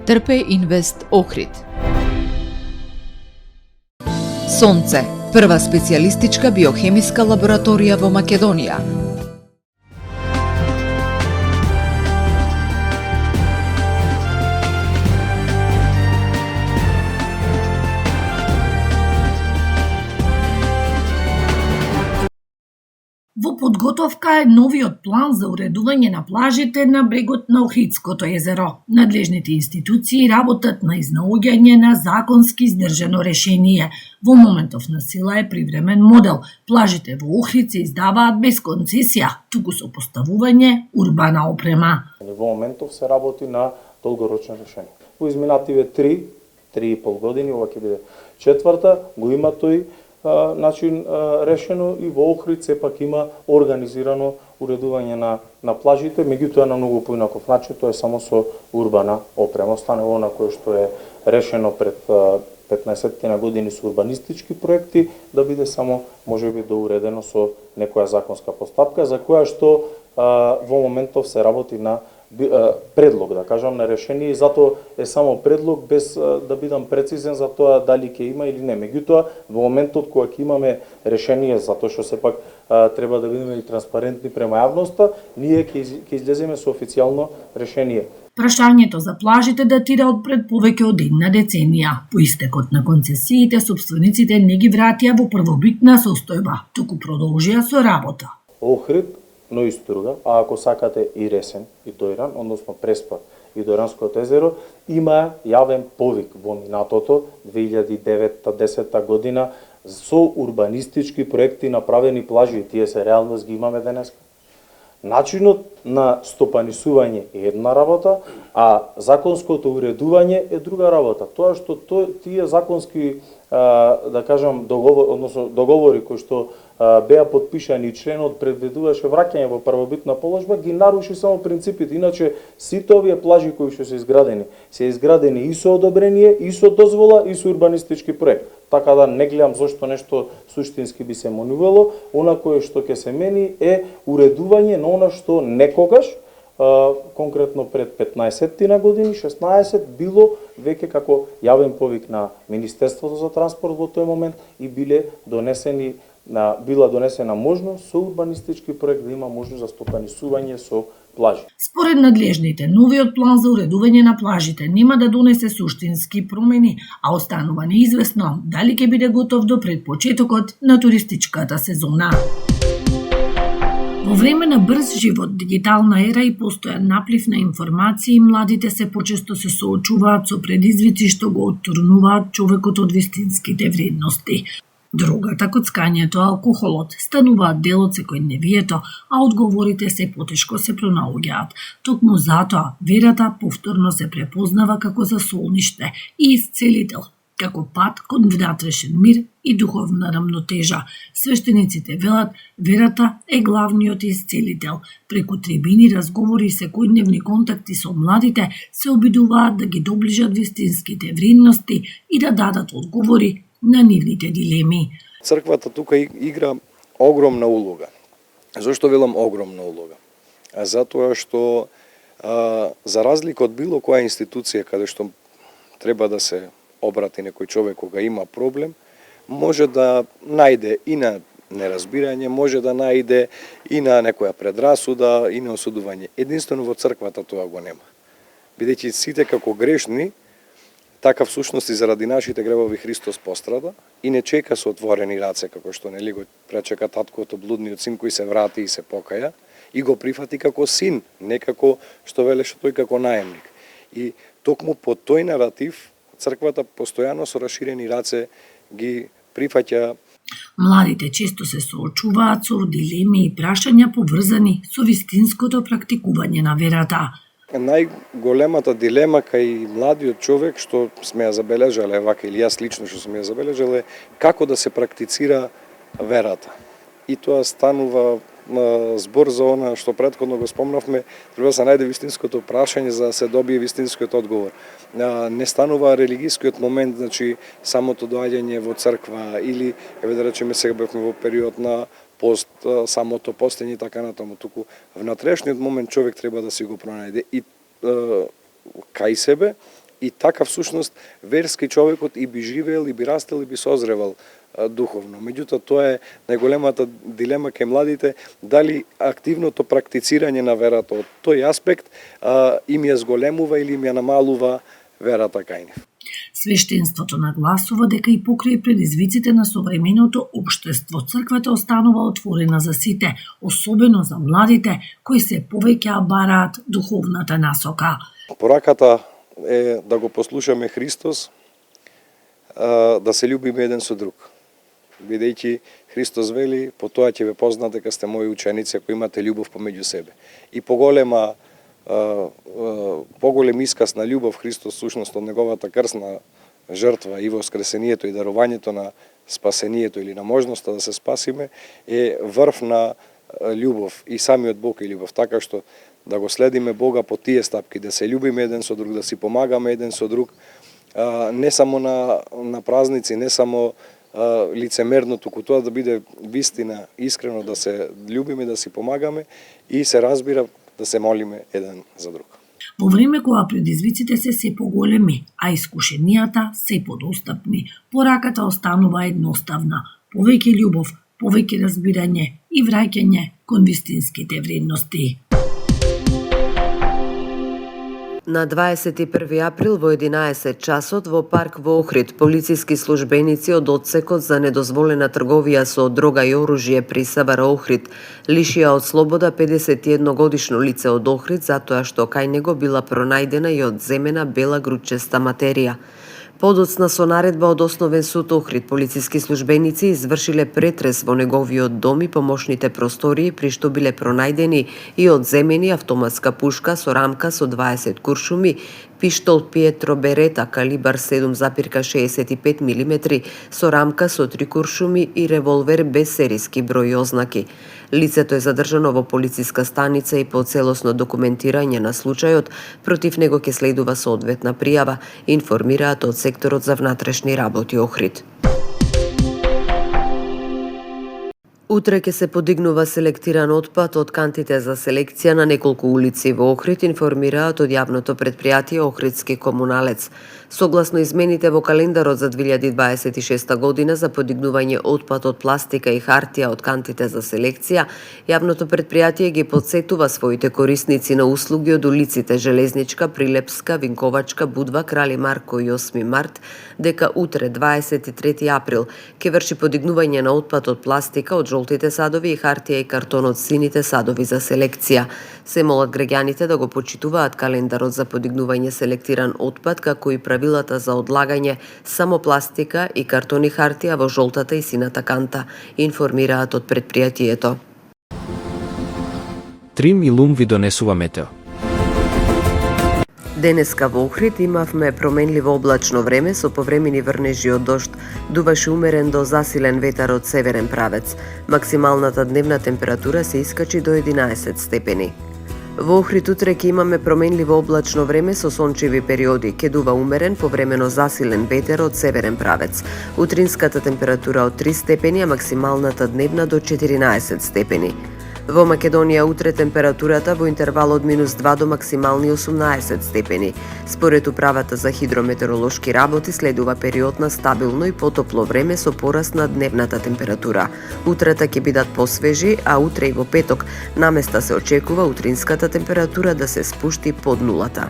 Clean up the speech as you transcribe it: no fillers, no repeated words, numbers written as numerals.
Трпе Инвест Охрид. Сонце, прва специјалистичка биохемиска лабораторија во Македонија. Во подготовка е новиот план за уредување на плажите на брегот на Охридското езеро. Надлежните институции работат на изнаоѓање на законски издржано решение. Во моментов на сила е привремен модел. Плажите во Охрид се издаваат без концесија, туку со поставување урбана опрема. Во моментов се работи на долгорочно решение. Во изминативе 3,5 години, ова ќе биде четврта, го има тој начин решено и во Охрид сепак има организирано уредување на плажите, меѓутоа на многу поинаков начин, тоа е само со урбана опрема. Остане она кое што е решено пред 15 години со урбанистички проекти, да биде само можеби доуредено со некоја законска постапка, за која што во моментов се работи на предлог, да кажам, на решение, и затоа е само предлог без да бидам прецизен за тоа дали ќе има или не. Меѓутоа, во моментот кога ќе имаме решение, затоа што сепак треба да бидеме и транспарентни према јавноста, ние ќе излеземе со официјално решение. Прашањето за плажите датира од пред повеќе од една деценија. По истекот на концесиите, собствениците не ги вратија во првобитна состојба, туку продолжија со работа. Охрид, но и Струга, а ако сакате и Ресен и Дојран, односно Преспад и Дојранското езеро, има јавен повик во минатото 2009-10 година со урбанистички проекти направени плажи, и тие се реалност ги имаме денес. Начинот на стопанисување е една работа, а законското уредување е друга работа. Тоа што тие законски да кажам договори кои што беа подпишани и членот предвидуваше враќање во првобитна положба, ги наруши само принципите. Иначе сите овие плажи кои што се изградени и со одобрение, и со дозвола, и со урбанистички проект. Така да не гледам зошто нешто суштински би се менувало. Она кое што ќе се мени е уредување на она што некогаш, конкретно пред 15 години, 16, било веќе како јавен повик на Министерството за транспорт во тој момент и била донесена можност со урбанистички проект да има можност за стопанисување со плажи. Според надлежните, новиот план за уредување на плажите нема да донесе суштински промени, а останува неизвестно дали ќе биде готов до пред почетокот на туристичката сезона. Во време на брз живот, дигитална ера и постојан наплив на информации, младите се почесто се соочуваат со предизвици што го оттурнуваат човекот од вистинските вредности. Дрогата, коцкањето, алкохолот стануваат дел од секојдневието, а одговорите се потешко се пронаоѓаат. Токму затоа верата повторно се препознава како засолниште и исцелител, како пат кон внатрешен мир и духовна рамнотежа. Свештениците велат, верата е главниот исцелител. Преку трибини, разговори и секојдневни контакти со младите се обидуваат да ги доближат вистинските вредности и да дадат одговори на нивните дилеми. Црквата тука игра огромна улога. Зошто велам огромна улога? Затоа што за разлика од било која институција каде што треба да се обрати некој човек кога има проблем, може да најде и на неразбирање, може да најде и на некоја предрасуда и на осудување. Единствено во црквата тоа го нема. Бидејќи сите како грешни, така всушност и заради нашите гревови Христос пострада и не чека со отворени раце, како што нели го пречека таткото блудниот син кој се врати и се покаја и го прифати како син, не како што велеше тој како наемник. И токму по тој наратив црквата постојано со расширени раце ги прифаќа. Младите често се соочуваат со дилеми и прашања поврзани со вистинското практикување на верата. Најголемата дилема кај младиот човек што сме ја забележале, вака или јас лично што сме ја забележале, како да се практицира верата. И тоа станува збор за она што претходно го спомнавме, треба да се најде вистинското прашање за да се добие вистинскиот одговор. Не станува религискиот момент, значи самото доаѓање во црква или еве да речеме сега бевме во период на пост, самото постење и така натаму, туку внатрешниот момент човек треба да си го пронајде и кај себе И така всушност верски човекот и би живеел, и би растел, и би созревал духовно. Меѓутоа, тоа е најголемата дилема кај младите, дали активното практицирање на верата од тој аспект им ја зголемува или им ја намалува верата кај нив. Свештенството нагласува дека и покрај предизвиците на современото општество, црквата останува отворена за сите, особено за младите, кои се повеќе бараат духовната насока. Пораката е да го послушаме Христос, да се љубиме еден со друг. Бидејќи Христос вели, по тоа ќе ве познат дека сте мои ученици ако имате љубов помеѓу себе. И поголем исказ на љубов Христос сушност од неговата крсна жртва и воскресението и дарувањето на спасението или на можноста да се спасиме е врв на љубов и самиот Бог е љубов, така што да го следиме Бога по тие стапки, да се љубиме еден со друг, да си помагаме еден со друг, не само на празници, не само лицемерно, туку тоа да биде вистина, искрено, да се љубиме, да си помагаме и се разбира да се молиме еден за друг. Во време кога предизвиците се поголеми, а искушенијата се подостапни, пораката останува едноставна: повеќе љубов, повеќе разбирање и враќање кон вистинските вредности. На 21 април во 11 часот во парк во Охрид полициски службеници од одсекот за недозволена трговија со дрога и оружје при СВР Охрид лишија од слобода 51 годишно лице од Охрид затоа што кај него била пронајдена и одземена бела грудчеста материја. Подоцна со наредба од Основен суд Охрид, полициски службеници извршиле претрес во неговиот дом и помошните простории, при што биле пронајдени и одземени автоматска пушка со рамка со 20 куршуми, пиштол Пиетро Берета калибар 7,65 мм со рамка со 3 куршуми и револвер без сериски број и ознаки. Лицето е задржано во полициска станица и по целосно документирање на случајот против него ќе следува соодветна пријава, информираат од секторот за внатрешни работи Охрид. Утре ќе се подигнува селектиран отпад од кантите за селекција на неколку улици во Охрид, информираат од јавното предпријатие Охридски комуналец. Согласно измените во календарот за 2026 година за подигнување отпад од пластика и хартија од кантите за селекција, јавното предпријатие ги потсетува своите корисници на услуги од улиците Железничка, Прилепска, Винковачка, Будва, Крали Марко и 8 март, дека утре 23 април ќе врши подигнување на отпад од пластика од жолтите садови и хартија и картон од сините садови за селекција. Се молат граѓаните да го почитуваат календарот за подигнување селектиран отпад, како и правилата за одлагање само пластика и картон и хартија во жолтата и сината канта, информираат од предпријатието. Трим и лум ви донесува метео. Денеска во Охрид имавме променливо облачно време со повремени врнежи од дожд, дуваше умерен до засилен ветар од северен правец. Максималната дневна температура се искачи до 11 степени. Во Охрид утре ќе имаме променливо облачно време со сончеви периоди, ќе дува умерен повремено засилен ветер од северен правец. Утринската температура од 3 степени, а максималната дневна до 14 степени. Во Македонија утре температурата во интервал од -2 до максимални 18 степени. Според управата за хидрометеоролошки работи следува период на стабилно и потопло време со пораст на дневната температура. Утрата ќе бидат посвежи, а утре и во петок наместа се очекува утринската температура да се спушти под нулата.